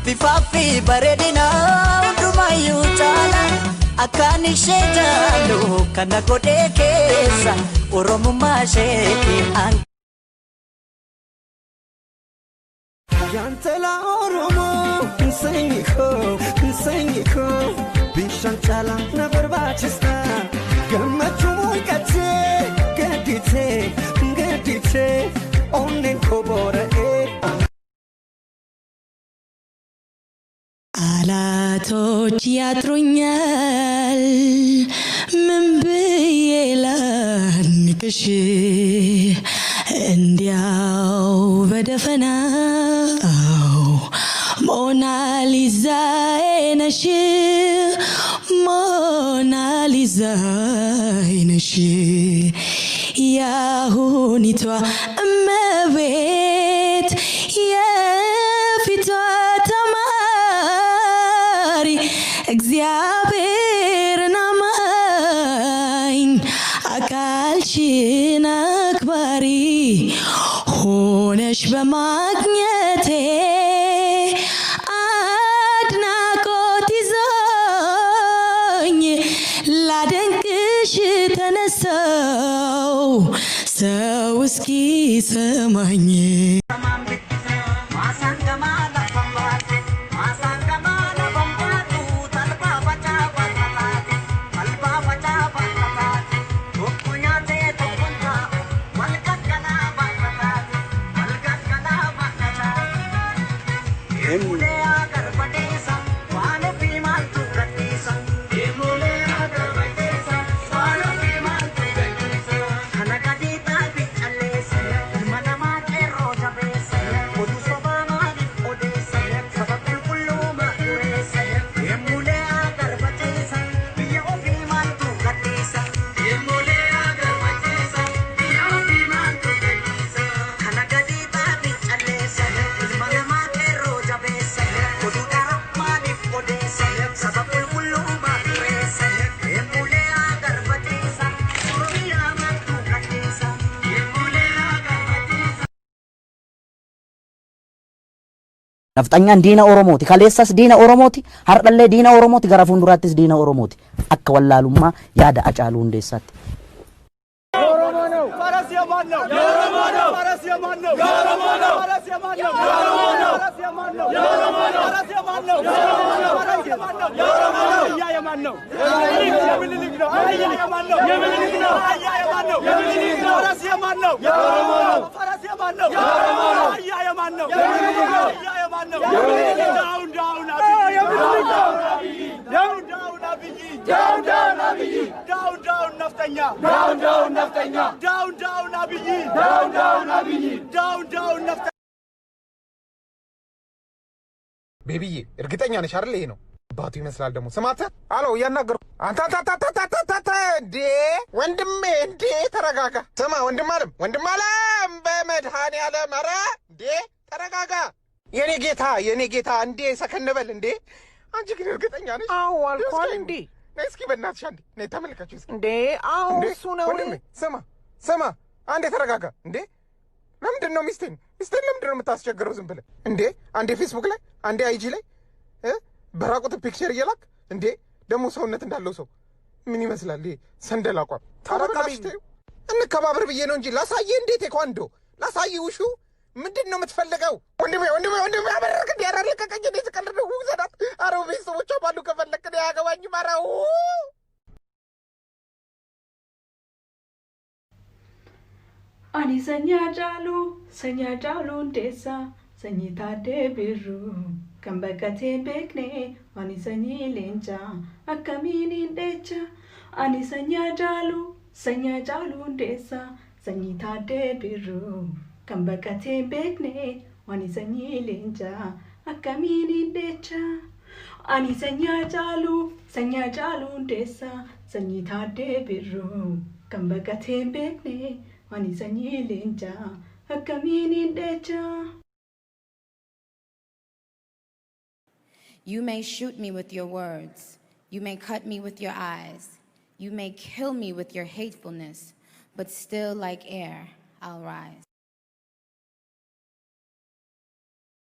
Bifafi baredina undumayu chala akani shejalo kana godhe keessa oromumma sheeki an Yantela oromo nsengiko bishan chala na barbachista gammachu mulkate gadite onnen kobora አላቶች ያጥሩኛል ምን ብዬ ላንቅሽ እንዲያው በደፈናው ሞናሊዛዬ ነሽ ሞናሊዛዬ ነሽ ያሁኒቷ እመቤት የፊቷ እግዚአብሔርን አማኝ አካልሽን አክባሪ ሆነሽ በማግኘቴ አድናቆት ይዞኝ ላደንቅሽ ተነሳው ሰው እስኪ ሰማኝ Naftanyan diina Oromoti kaleessas diina Oromoti hardhallee diina Oromoti gara fuulduraattis diina Oromoti akka wallaalummaa yaada Hacaaluu Hundeessaatti ቤቢዬ እርግጠኛ ነሽ አይደል? ይሄ ነው ባቱ ይመስላል ደግሞ ስማተ አሎ ያናገር አንተ እንዴ ወንድሜ እንዴ ተረጋጋ ስማ ወንድም አለም በመድኃኒዓለም ኧረ እንዴ ተረጋጋ የኔ ጌታ እንዴ ሰከነበል እንዴ አንቺ ግን እርግጠኛ ነሽ? አዎ አልኳል እንዴ ነይ እስኪ በእናትሽ አንዴ ነይ ተመልከቺ እስኪ እንዴ አዎ እሱ ነው ወንድሜ ስማ አንዴ ተረጋጋ እንዴ ለምንድን ነው ሚስቴን ለምንድን ነው የምታስቸግረው ዝም ብለህ እንዴ አንዴ ፌስቡክ ላይ አንዴ አይጂ ላይ በራቁት ፒክቸር እየላክ እንዴ ደግሞ ሰውነት እንዳለው ሰው ምን ይመስላል ይሄ ሰንደል አቋም ታረጋግጥ እንከባበር ብዬ ነው እንጂ ላሳየ እንዴ ቴኳንዶ ላሳየ ውሹ ምንድን ነው የምትፈልገው ወንድሜ አበረክ እንዴ ያራለቀቀኝ እንዴ ተቀልደው ዘዳት አረው ቤተሰቦቿ ባሉ ከፈለክ እንዴ ያገባኝ ማራው Ani sanya jalu hundessa sanyi taade biru kan bakate bekne ani sanyi lencha akamini decha ani sanya jalu hundessa sanyi taade biru kan bakate bekne ani sanyi lencha akamini decha ani sanya jalu hundessa sanyi taade biru kan bakate bekne ani sanyi lencha akamini decha. You may shoot me with your words. You may cut me with your eyes. You may kill me with your hatefulness. But still like air, I'll rise.